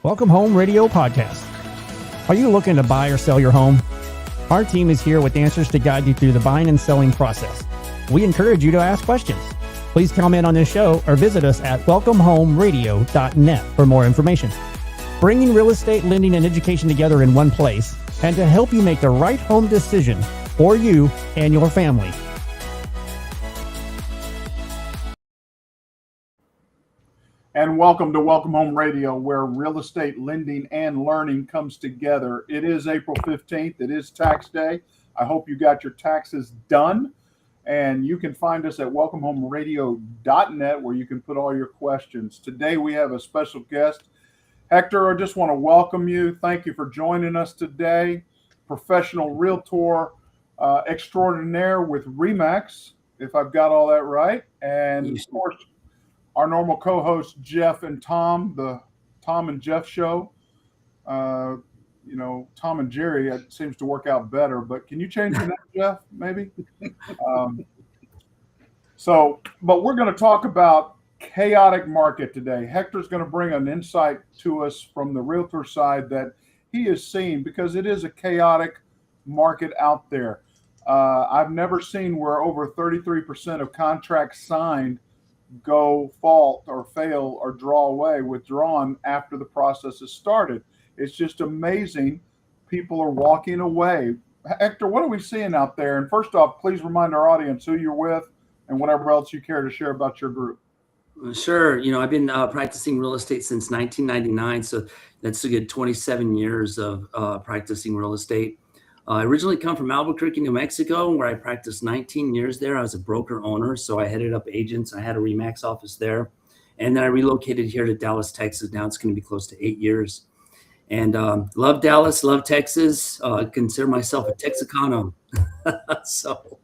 Welcome Home Radio Podcast. Are you looking to buy or sell your home? Our team is here with answers to guide you through the buying and selling process. We encourage you to ask questions. Please comment on this show or visit us at welcomehomeradio.net for more information. Bringing real estate, lending, and education together in one place, and to help you make the right home decision for you and your family. And welcome to Welcome Home Radio, where real estate lending and learning comes together. It is April 15th. It is tax day. I hope you got your taxes done. And you can find us at welcomehomeradio.net, where you can put all your questions. Today we have a special guest. Hector, I just want to welcome you. Thank you for joining us today. Professional realtor extraordinaire with RE/MAX, if I've got all that right. And of course, our normal co-hosts, Jeff and Thom, the Thom and Jeff show. Thom and Jerry, it seems to work out better, but can you change your name, Jeff, maybe? But we're going to talk about chaotic market today. Hector's going to bring an insight to us from the realtor side that he has seen, because it is a chaotic market out there. I've never seen where over 33% of contracts signed go fault or fail or draw away, withdrawn after the process has started. It's just amazing. People are walking away. Hector, what are we seeing out there? And first off, please remind our audience who you're with and whatever else you care to share about your group. Sure. I've been practicing real estate since 1999. So that's a good 27 years of practicing real estate. I originally come from Albuquerque, New Mexico, where I practiced 19 years there. I was a broker owner, so I headed up agents. I had a RE/MAX office there. And then I relocated here to Dallas, Texas. Now it's going to be close to 8 years. And love Dallas, love Texas. Consider myself a Texicano. So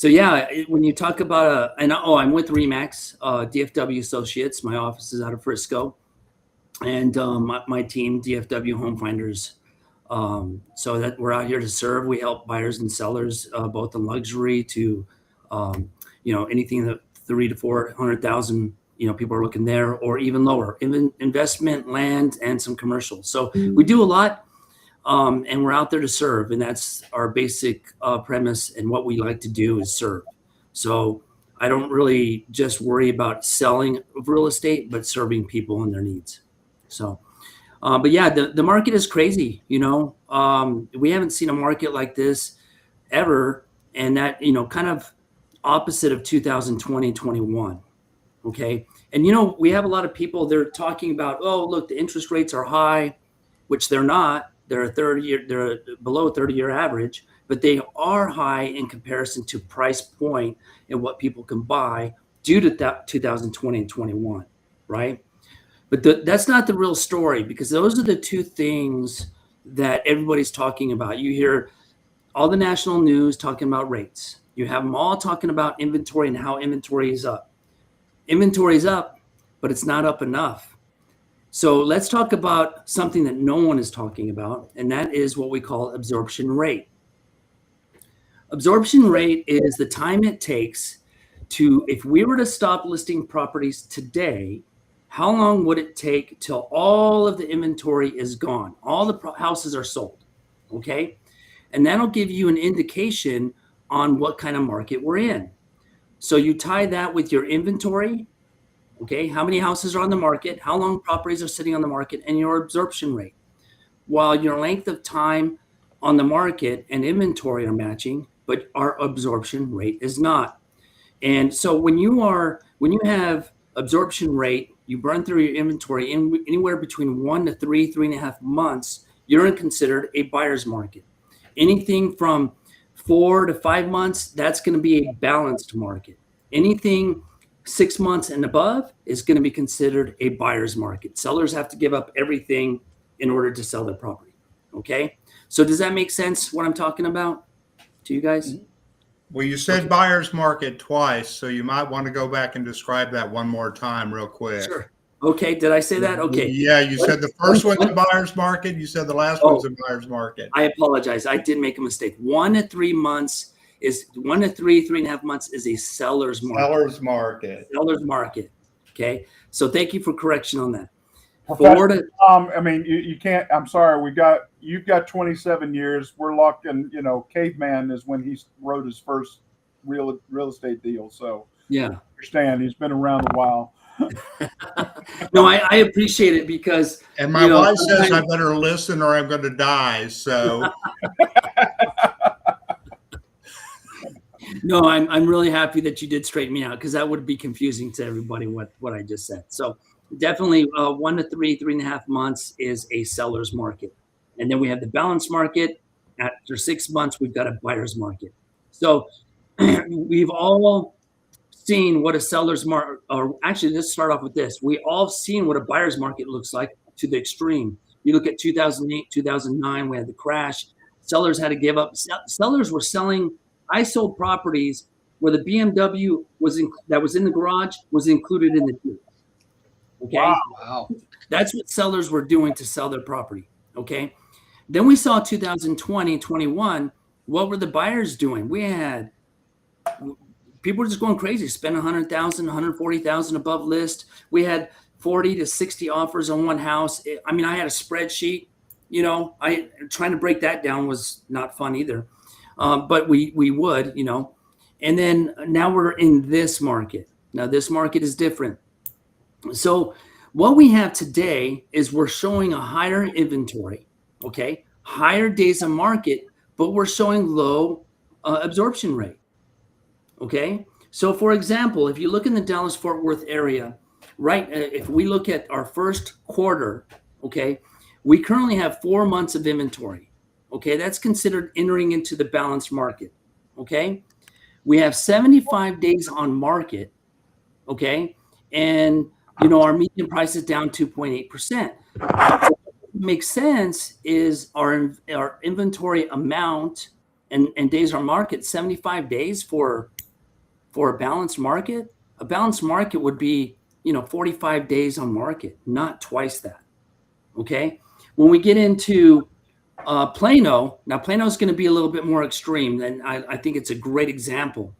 yeah, when you talk about I'm with RE/MAX, DFW Associates. My office is out of Frisco. And my team, DFW Home Finders. So that we're out here to serve. We help buyers and sellers, both in luxury to, anything that 300,000 to 400,000, people are looking there, or even lower, investment, land, and some commercial. So we do a lot, and we're out there to serve, and that's our basic premise. And what we like to do is serve. So I don't really just worry about selling real estate, but serving people and their needs. So. But yeah, the market is crazy. We haven't seen a market like this ever. And that, kind of opposite of 2020, 21. Okay. And, we have a lot of people, they're talking about, oh, look, the interest rates are high, which they're not. They're they're below 30-year average, but they are high in comparison to price point and what people can buy due to that 2020 and 21. Right. But that's not the real story, because those are the two things that everybody's talking about. You hear all the national news talking about rates. You have them all talking about inventory and how inventory is up. Inventory is up, but it's not up enough. So let's talk about something that no one is talking about, and that is what we call absorption rate. Absorption rate is the time it takes to, if we were to stop listing properties today, how long would it take till all of the inventory is gone? All the houses are sold, okay? And that'll give you an indication on what kind of market we're in. So you tie that with your inventory, okay? How many houses are on the market, how long properties are sitting on the market, and your absorption rate. While your length of time on the market and inventory are matching, but our absorption rate is not. And so when you have absorption rate, you burn through your inventory in anywhere between 1 to 3.5 months, you're considered a buyer's market. Anything from 4 to 5 months, that's going to be a balanced market. Anything 6 months and above is going to be considered a buyer's market. Sellers have to give up everything in order to sell their property. Okay. So does that make sense what I'm talking about to you guys? Well, you said buyer's market twice, so you might want to go back and describe that one more time real quick. Sure. Okay. Did I say that? Okay. Yeah, you said the first one's a buyer's market. You said the last one's a buyer's market. I apologize. I did make a mistake. 1 to 3 months is 1 to 3.5 months is a seller's market. Seller's market. Seller's market. Okay. So thank you for correction on that. Florida. I mean, you can't. I'm sorry. You've got 27 years. We're locked in. Caveman is when he wrote his first real estate deal. So Yeah. understand he's been around a while. No, I appreciate it because. And my wife says I better listen or I'm going to die. So. No, I'm really happy that you did straighten me out, because that would be confusing to everybody what I just said. So definitely 1 to 3.5 months is a seller's market. And then we have the balanced market. After 6 months, we've got a buyer's market. So we've all seen what a seller's market, or actually, let's start off with this. We all seen what a buyer's market looks like to the extreme. You look at 2008, 2009, we had the crash. Sellers had to give up. Sellers were selling. I sold properties where the BMW that was in the garage was included in the deal. Okay. Wow. That's what sellers were doing to sell their property. Okay. Then we saw 2020, 21. What were the buyers doing? We had people were just going crazy, spending $100,000, $140,000 above list. We had 40 to 60 offers on one house. I mean, I had a spreadsheet. Trying to break that down was not fun either. But we would, and then now we're in this market. Now this market is different. So what we have today is we're showing a higher inventory, okay, higher days on market, but we're showing low absorption rate. Okay. So for example, if you look in the Dallas-Fort Worth area, right, if we look at our first quarter, okay, we currently have 4 months of inventory. Okay, that's considered entering into the balanced market. Okay, we have 75 days on market. Okay, and our median price is down 2.8%. What makes sense is our inventory amount and days on market. 75 days for a balanced market. A balanced market would be 45 days on market, not twice that. Okay, when we get into Plano. Now, Plano is going to be a little bit more extreme, and I think it's a great example.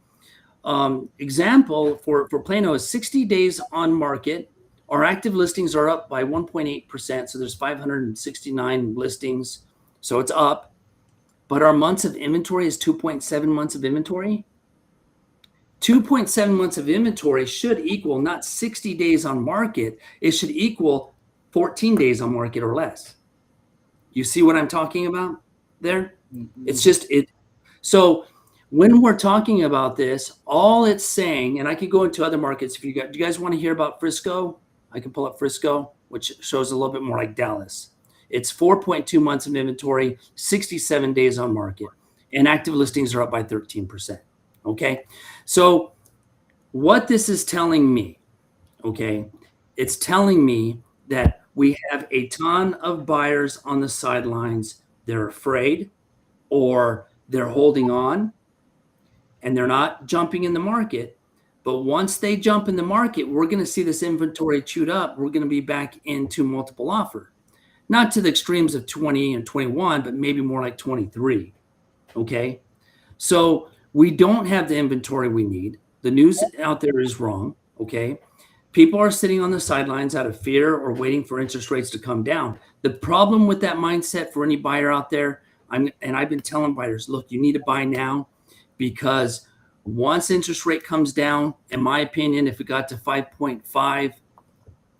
Example for Plano is 60 days on market. Our active listings are up by 1.8%. So there's 569 listings. So it's up. But our months of inventory is 2.7 months of inventory. 2.7 months of inventory should equal not 60 days on market. It should equal 14 days on market or less. You see what I'm talking about there? Mm-hmm. It's just it. So when we're talking about this, all it's saying, and I could go into other markets if do you guys want to hear about Frisco? I can pull up Frisco, which shows a little bit more like Dallas. It's 4.2 months of inventory, 67 days on market, and active listings are up by 13%. Okay. So what this is telling me, okay, it's telling me that we have a ton of buyers on the sidelines. They're afraid or they're holding on and they're not jumping in the market. But once they jump in the market, we're going to see this inventory chewed up. We're going to be back into multiple offer, not to the extremes of 20 and 21, but maybe more like 23. Okay. So we don't have the inventory we need. The news out there is wrong. Okay. People are sitting on the sidelines out of fear or waiting for interest rates to come down. The problem with that mindset for any buyer out there, I've been telling buyers, look, you need to buy now, because once interest rate comes down, in my opinion, if it got to 5.5,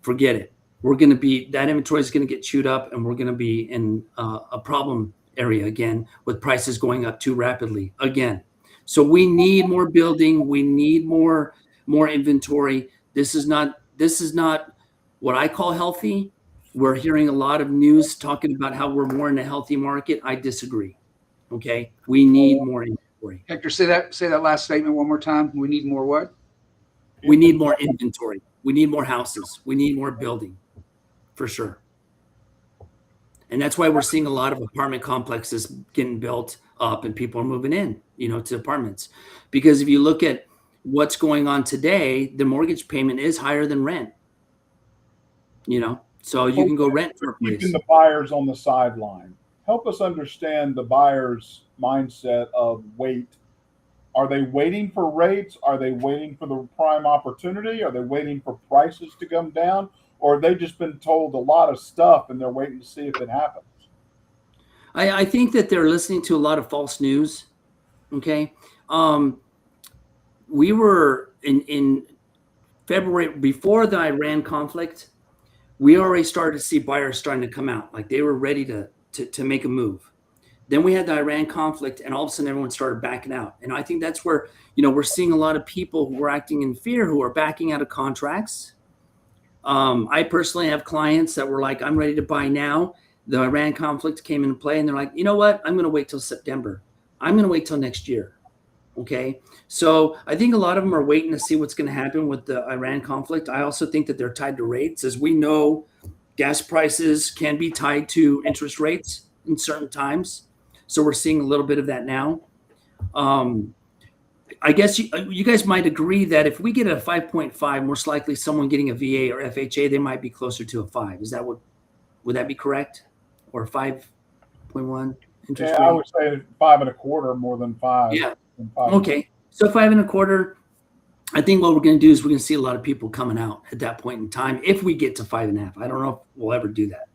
forget it. That inventory is going to get chewed up, and we're going to be in a problem area again with prices going up too rapidly again. So we need more building. We need more inventory. This is not what I call healthy. We're hearing a lot of news talking about how we're more in a healthy market. I disagree. Okay. We need more inventory. Hector, say that last statement one more time. We need more what? We need more inventory. We need more houses. We need more building, for sure. And that's why we're seeing a lot of apartment complexes getting built up and people are moving in, to apartments. Because if you look at what's going on today, the mortgage payment is higher than rent. So you can go rent for a place. Keeping the buyers on the sideline. Help us understand the buyer's mindset of wait. Are they waiting for rates? Are they waiting for the prime opportunity? Are they waiting for prices to come down? or have they just been told a lot of stuff and they're waiting to see if it happens? I think that they're listening to a lot of false news. Okay. We were in February, before the Iran conflict, we already started to see buyers starting to come out. Like they were ready to make a move. Then we had the Iran conflict, and all of a sudden everyone started backing out. And I think that's where, we're seeing a lot of people who are acting in fear, who are backing out of contracts. I personally have clients that were like, I'm ready to buy now. The Iran conflict came into play, and they're like, you know what? I'm going to wait till September. I'm going to wait till next year. Okay. So I think a lot of them are waiting to see what's going to happen with the Iran conflict. I also think that they're tied to rates. As we know, gas prices can be tied to interest rates in certain times. So we're seeing a little bit of that now. I guess you guys might agree that if we get a 5.5, most likely someone getting a VA or FHA, they might be closer to a 5. Would that be correct? Or 5.1 interest rate? I would say 5.25 more than 5. Yeah. Than 5. Okay. So 5.25. I think what we're going to do is we're going to see a lot of people coming out at that point in time. If we get to 5.5, I don't know if we'll ever do that,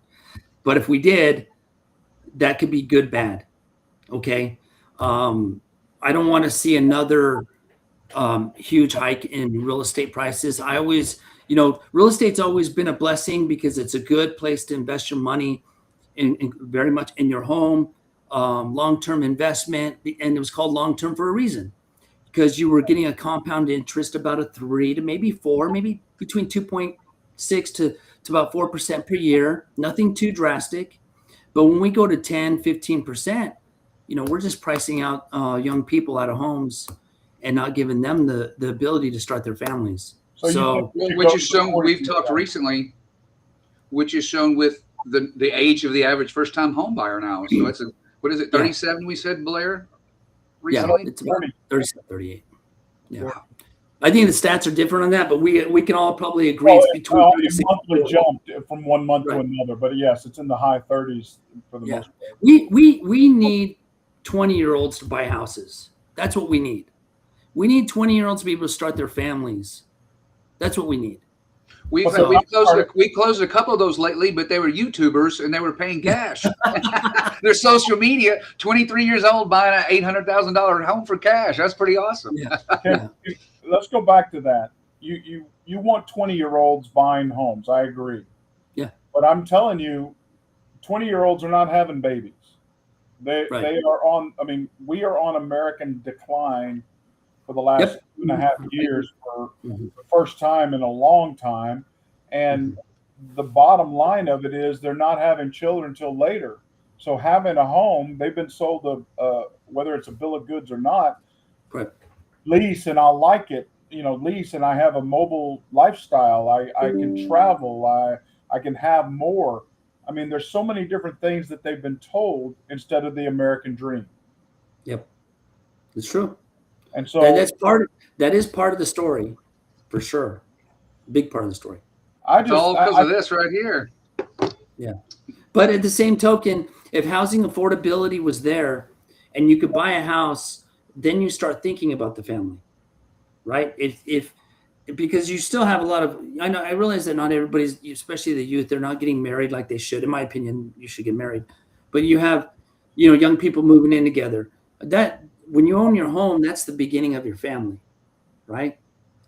but if we did, that could be good, bad. Okay. I don't want to see another huge hike in real estate prices. I always, real estate's always been a blessing because it's a good place to invest your money in very much in your home, long-term investment. And it was called long-term for a reason, because you were getting a compound interest about a 3 to maybe 4, maybe between 2.6 to about 4% per year. Nothing too drastic. But when we go to 10, 15%, we're just pricing out young people out of homes and not giving them the ability to start their families. So which is shown, we've talked recently, which is shown with the age of the average first-time home buyer now. So it's what is it, 37 we said, Blair? Recently? Yeah, it's about 37, 38. Yeah. Wow. I think the stats are different on that, but we can all probably agree it's between it's monthly jumped from one month to another. But yes, it's in the high 30s for the most part. We need 20-year-olds to buy houses. That's what we need. We need 20-year-olds to be able to start their families. That's what we need. We closed a couple of those lately, but they were YouTubers and they were paying cash. Their social media, 23 years old, buying an $800,000 home for cash. That's pretty awesome. Yeah. Let's go back to that. You want 20-year-olds buying homes. I agree. Yeah. But I'm telling you, 20-year-olds are not having babies. They are on. I mean, we are on American decline for the last 2.5 years for the first time in a long time. And the bottom line of it is they're not having children until later. So having a home, they've been sold whether it's a bill of goods or not, lease, and I like it, lease, and I have a mobile lifestyle. I can travel. I can have more. I mean, there's so many different things that they've been told instead of the American dream. Yep. It's true. And so that is part of the story, for sure. Big part of the story. It's all because of this right here. Yeah. But at the same token, if housing affordability was there and you could buy a house, then you start thinking about the family, right? Because you still have a lot of, I realize that not everybody's, especially the youth, they're not getting married like they should. In my opinion, you should get married. But you have, young people moving in together. That when you own your home, that's the beginning of your family, right?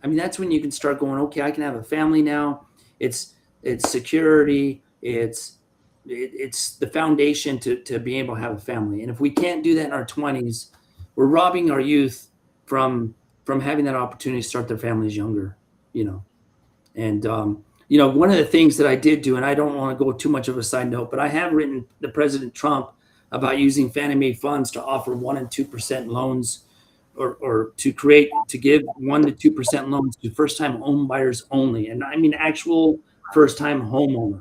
I mean, that's when you can start going, okay, I can have a family now. It's security. It's the foundation to be able to have a family. And if we can't do that in our 20s, we're robbing our youth from having that opportunity to start their families younger, And, one of the things that I did do, and I don't want to go too much of a side note, but I have written to President Trump about using Fannie Mae funds to offer 1% and 2% loans or to give 1% to 2% loans to first-time home buyers only. And I mean, actual first-time homeowner.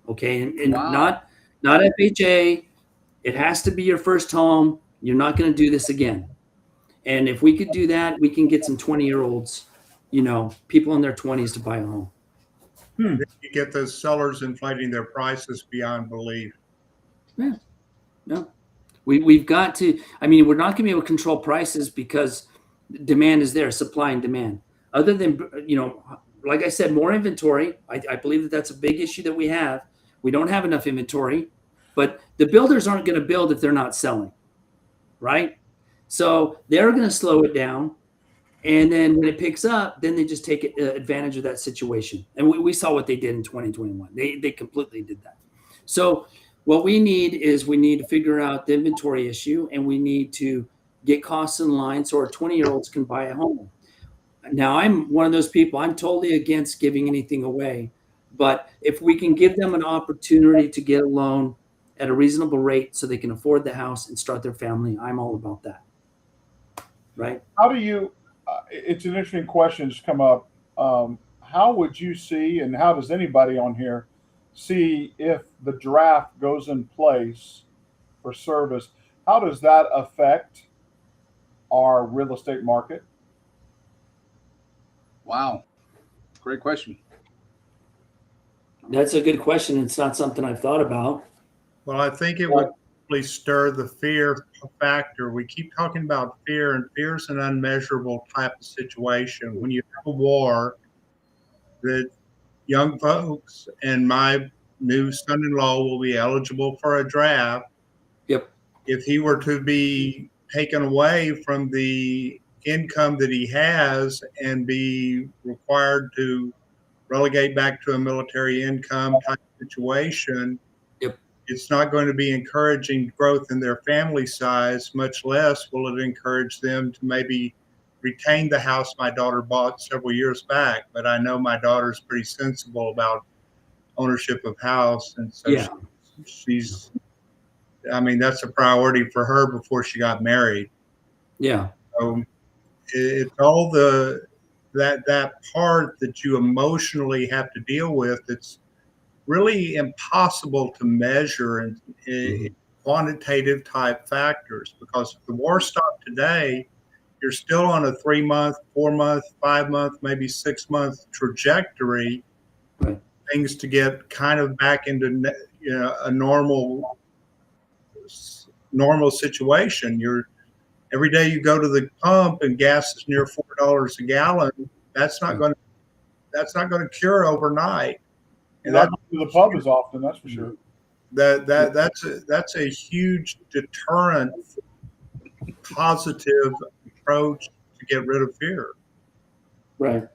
Okay. And wow. not FHA. It has to be your first home. You're not going to do this again. And if we could do that, we can get some 20-year-olds, people in their 20s to buy a home. You get those sellers inflating their prices beyond belief. Yeah. No. We've got to, we're not going to be able to control prices because demand is there, supply and demand. Other than, like I said, more inventory. I believe that that's a big issue that we have. We don't have enough inventory, but the builders aren't going to build if they're not selling, right? So they're going to slow it down. And then when it picks up, then they just take advantage of that situation. And we saw what they did in 2021. They completely did that. So what we need to figure out the inventory issue, and we need to get costs in line so our 20-year-olds can buy a home. Now, I'm one of those people, I'm totally against giving anything away. But if we can give them an opportunity to get a loan at a reasonable rate so they can afford the house and start their family, I'm all about that. Right? How do you, it's an interesting question that's come up. How would you see, and how does anybody on here see, if the draft goes in place for service, how does that affect our real estate market? Wow. Great question. That's a good question. It's not something I've thought about. Well, I think it would really stir the fear factor. We keep talking about fear, and fear is an unmeasurable type of situation. When you have a war, that young folks and my new son-in-law will be eligible for a draft. Yep. If he were to be taken away from the income that he has and be required to relegate back to a military income type situation, Yep. It's not going to be encouraging growth in their family size, much less will it encourage them to maybe retain the house my daughter bought several years back. But I know my daughter's pretty sensible about ownership of house. And so Yeah. she's, I mean, that's a priority for her before she got married. Yeah. So it's all that part that you emotionally have to deal with. It's really impossible to measure in quantitative type factors, because if the war stopped today, you're still on a 3-month, 4-month, 5-month, maybe 6-month trajectory. Right. Things to get kind of back into a normal situation. Every day you go to the pump and gas is near $4 a gallon. That's not going to cure overnight. And not going to the pub as often, that's for sure. That's a huge deterrent, positive approach to get rid of fear. Right.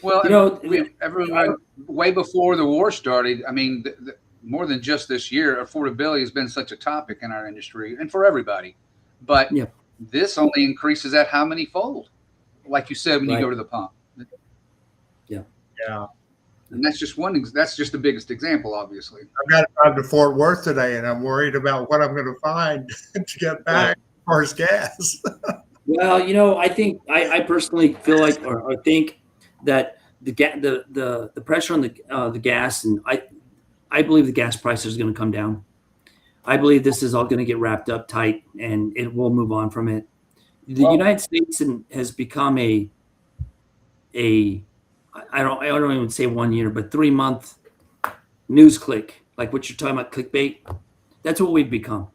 Well, everyone, way before the war started, I mean, more than just this year, affordability has been such a topic in our industry and for everybody. But this only increases that how many fold, like you said, when you go to the pump. Yeah. And that's just that's just the biggest example, obviously. I've got to drive to Fort Worth today, and I'm worried about what I'm going to find to get back as far as gas. Well, I think I personally feel like, or think that the pressure on the gas, and I believe the gas price is going to come down. I believe this is all going to get wrapped up tight, and it will move on from it. The United States has become a I don't even say 1 year, but 3-month news click, like what you're talking about, clickbait. That's what we've become.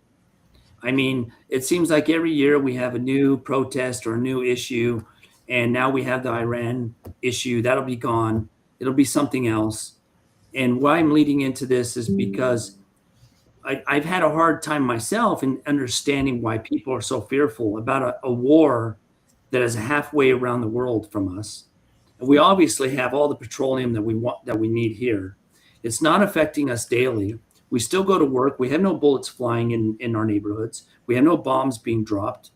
I mean, it seems like every year we have a new protest or a new issue, and now we have the Iran issue. That'll be gone. It'll be something else. And why I'm leading into this is because I've had a hard time myself in understanding why people are so fearful about a war that is halfway around the world from us. And we obviously have all the petroleum that we need here. It's not affecting us daily. We still go to work. We have no bullets flying in our neighborhoods. We have no bombs being dropped.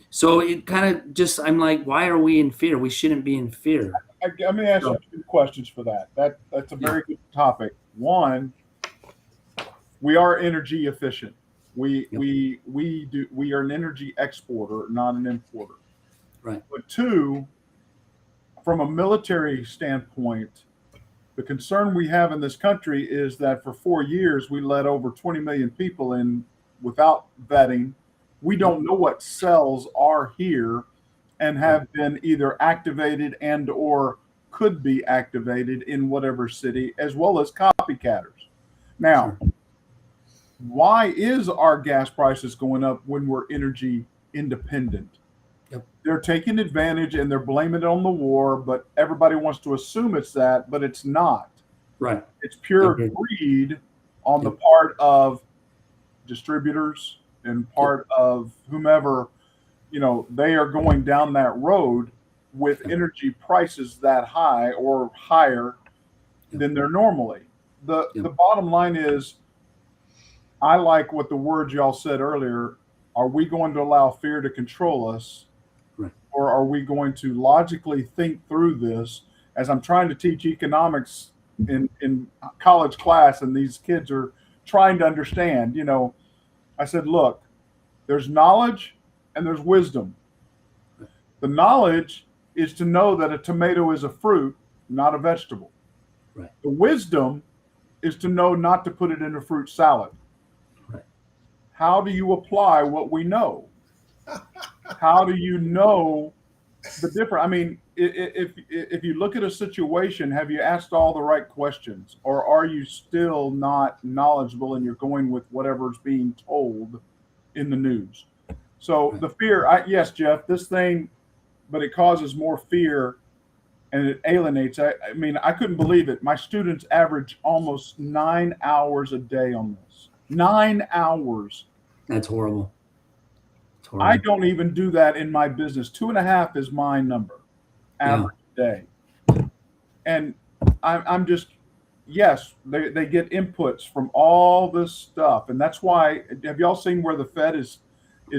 So it kind of just, I'm like, why are we in fear? We shouldn't be in fear. Let me ask you 2 questions for that. That's a very good topic. One, we are energy efficient. We are an energy exporter, not an importer. Right. But 2, from a military standpoint, the concern we have in this country is that for 4 years, we let over 20 million people in without vetting. We don't know what cells are here and have been either activated and or could be activated in whatever city, as well as copycatters. Now, why is our gas prices going up when we're energy independent? Yep. They're taking advantage and they're blaming it on the war, but everybody wants to assume it's that, but it's not. Right. It's pure Okay. greed on the Yep. part of distributors and part of whomever, they are going down that road with Yep. energy prices that high or higher Yep. than they're normally. The Yep. bottom line is, I like what the words y'all said earlier. Are we going to allow fear to control us? Right. Or are we going to logically think through this? As I'm trying to teach economics in college class, and these kids are trying to understand, I said, look, there's knowledge and there's wisdom. The knowledge is to know that a tomato is a fruit, not a vegetable. Right. The wisdom is to know not to put it in a fruit salad. Right. How do you apply what we know? How do you know the difference? I mean, if you look at a situation, have you asked all the right questions, or are you still not knowledgeable and you're going with whatever's being told in the news? So the fear, yes, Jeff, this thing, but it causes more fear and it alienates. I mean, I couldn't believe it. My students average almost 9 hours a day on this. 9 hours. That's horrible. I don't even do that in my business. 2.5 is my number, average day. And I'm just, yes, they get inputs from all this stuff. And that's why, have y'all seen where the Fed is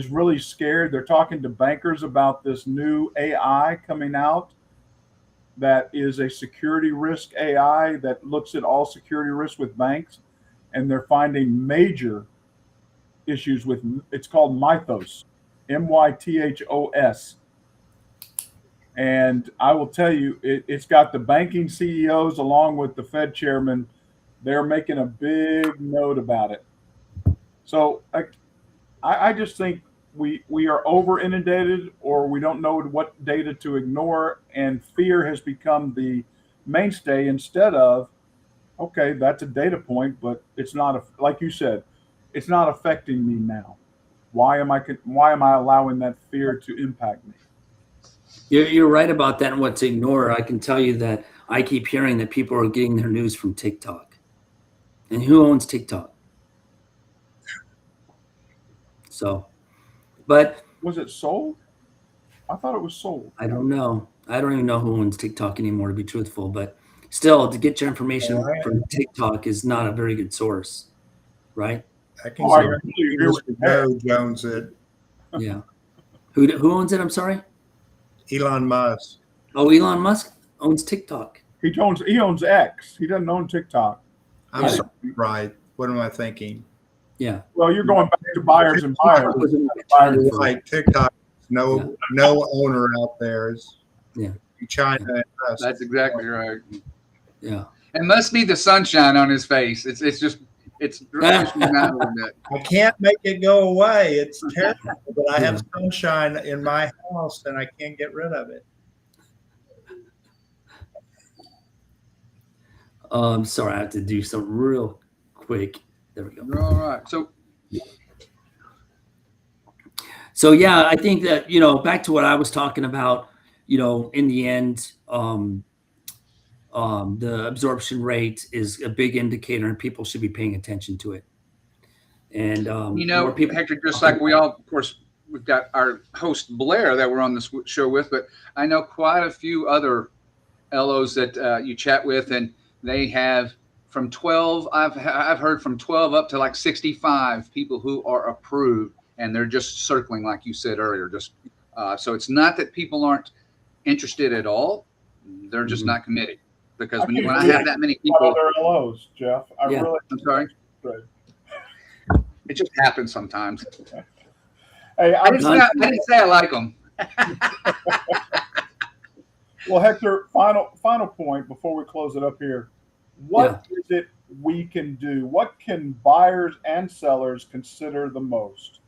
really scared? They're talking to bankers about this new AI coming out that is a security risk AI that looks at all security risks with banks. And they're finding major issues with, it's called Mythos. Mythos. And I will tell you, it's got the banking CEOs along with the Fed chairman. They're making a big note about it. So I just think we are over inundated, or we don't know what data to ignore, and fear has become the mainstay instead of, okay, that's a data point, but it's not, like you said, it's not affecting me now. Why am I allowing that fear to impact me? You're right about that and what to ignore. I can tell you that I keep hearing that people are getting their news from TikTok. And who owns TikTok? So, but was it sold? I thought it was sold. I don't know. I don't even know who owns TikTok anymore, to be truthful. But still, to get your information from TikTok is not a very good source, right? I can see Mr. Joe owns it. Yeah. Who owns it? I'm sorry? Elon Musk. Oh, Elon Musk owns TikTok. He owns X. He doesn't own TikTok. I'm sorry, right. What am I thinking? Yeah. Well, you're going back to buyers and buyers. Right. TikTok, no owner out there is China. That's exactly right. Yeah. It must be the sunshine on his face. It's just driving me mad a little bit. I can't make it go away. It's terrible, but I have sunshine in my house and I can't get rid of it. I'm sorry, I have to do some real quick. There we go. All right. So yeah, I think that, back to what I was talking about, in the end, the absorption rate is a big indicator and people should be paying attention to it. And, more people, Hector, just like we all, of course, we've got our host Blair that we're on this show with, but I know quite a few other LOs that you chat with, and they have from 12, I've heard from 12 up to like 65 people who are approved, and they're just circling, like you said earlier. Just so it's not that people aren't interested at all; they're just not committed. Because when I have that many people, other LOs, Jeff, I'm sorry. It just happens sometimes. Hey, I didn't say I like them. Well, Hector, final point before we close it up here. What is it we can do? What can buyers and sellers consider the most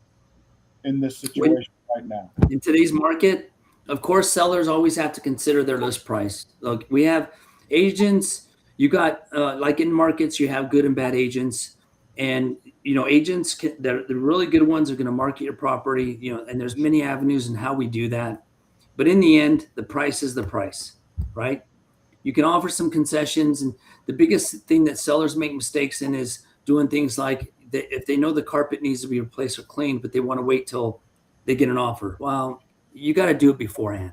in this situation right now? In today's market, of course, sellers always have to consider their list price. Look, we have agents. You got like in markets, you have good and bad agents. And, agents, the really good ones are going to market your property, and there's many avenues in how we do that. But in the end, the price is the price, right? You can offer some concessions. And the biggest thing that sellers make mistakes in is doing things like if they know the carpet needs to be replaced or cleaned, but they want to wait till they get an offer. Well, you got to do it beforehand.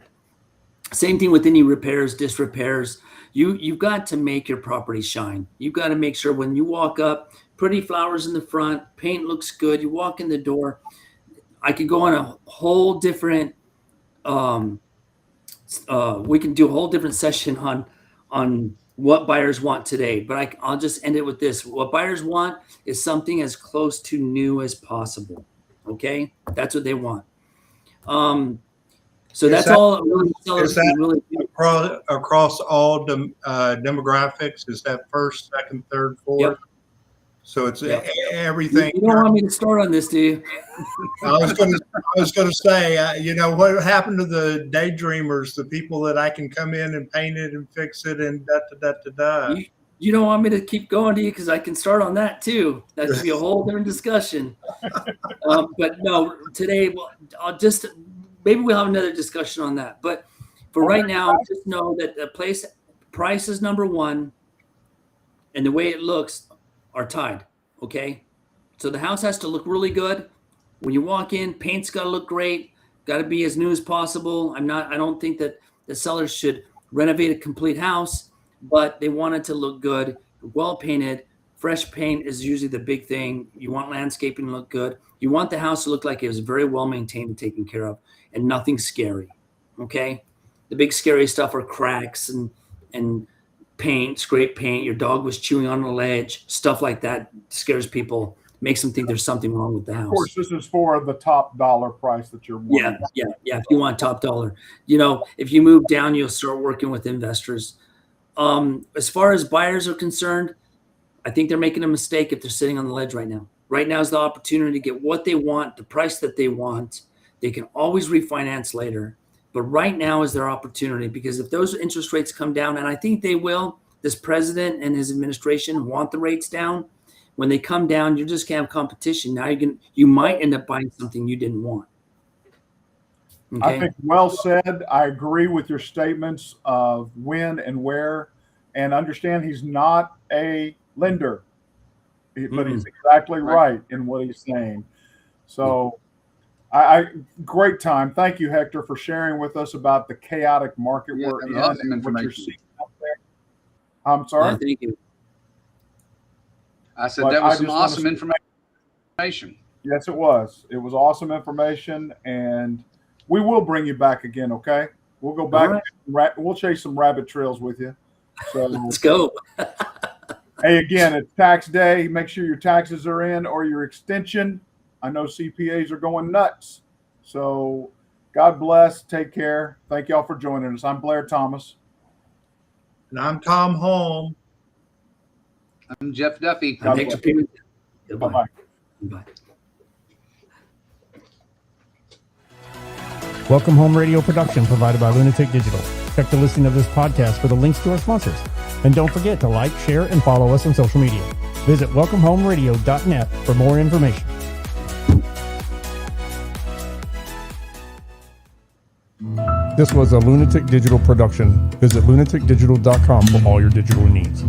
Same thing with any repairs, disrepairs. You've got to make your property shine. You've got to make sure when you walk up, pretty flowers in the front, paint looks good. You walk in the door. I could go on a whole different, we can do a whole different session on what buyers want today, but I'll just end it with this. What buyers want is something as close to new as possible. Okay. That's what they want. So that's all really sellers can really do. Across all demographics? Is that first, second, third, fourth? Yep. So it's everything. You don't want me to start on this, do you? I was going to say, what happened to the daydreamers, the people that I can come in and paint it and fix it and da. You don't want me to keep going, do you? Because I can start on that too. That could be a whole different discussion. But no, today, maybe we'll have another discussion on that. But for right now, just know that the price is number one, and the way it looks are tied. Okay, so the house has to look really good. When you walk in, paint's got to look great. Got to be as new as possible. I don't think that the sellers should renovate a complete house, but they want it to look good, well painted. Fresh paint is usually the big thing. You want landscaping to look good. You want the house to look like it was very well maintained and taken care of, and nothing scary. Okay, the big scary stuff are cracks and paint, scrape paint. Your dog was chewing on a ledge, stuff like that scares people, makes them think there's something wrong with the house. Of course, this is for the top dollar price that you're wanting. Yeah. If you want top dollar, if you move down, you'll start working with investors. As far as buyers are concerned, I think they're making a mistake if they're sitting on the ledge right now. Right now is the opportunity to get what they want, the price that they want. They can always refinance later. But right now is their opportunity, because if those interest rates come down, and I think they will, this president and his administration want the rates down. When they come down, you're just gonna have competition. Now you might end up buying something you didn't want. Okay? I think well said. I agree with your statements of when and where, and understand he's not a lender, but he's exactly right in what he's saying. So. Great time. Thank you, Hector, for sharing with us about the chaotic market we're in and what you're seeing out there. I'm sorry. Thank you. I said that was some awesome information. Yes, it was. It was awesome information, and we will bring you back again. Okay, we'll go back. Right. We'll chase some rabbit trails with you. So let's go. Hey, again, it's tax day. Make sure your taxes are in or your extension. I know CPAs are going nuts. So God bless. Take care. Thank y'all for joining us. I'm Blair Thomas. And I'm Tom Holm. I'm Jeff Duffy. Thanks for being with you. Bye-bye. Bye. Welcome Home Radio production provided by Lunatic Digital. Check the listing of this podcast for the links to our sponsors. And don't forget to like, share, and follow us on social media. Visit welcomehomeradio.net for more information. This was a Lunatic Digital production. Visit lunaticdigital.com for all your digital needs.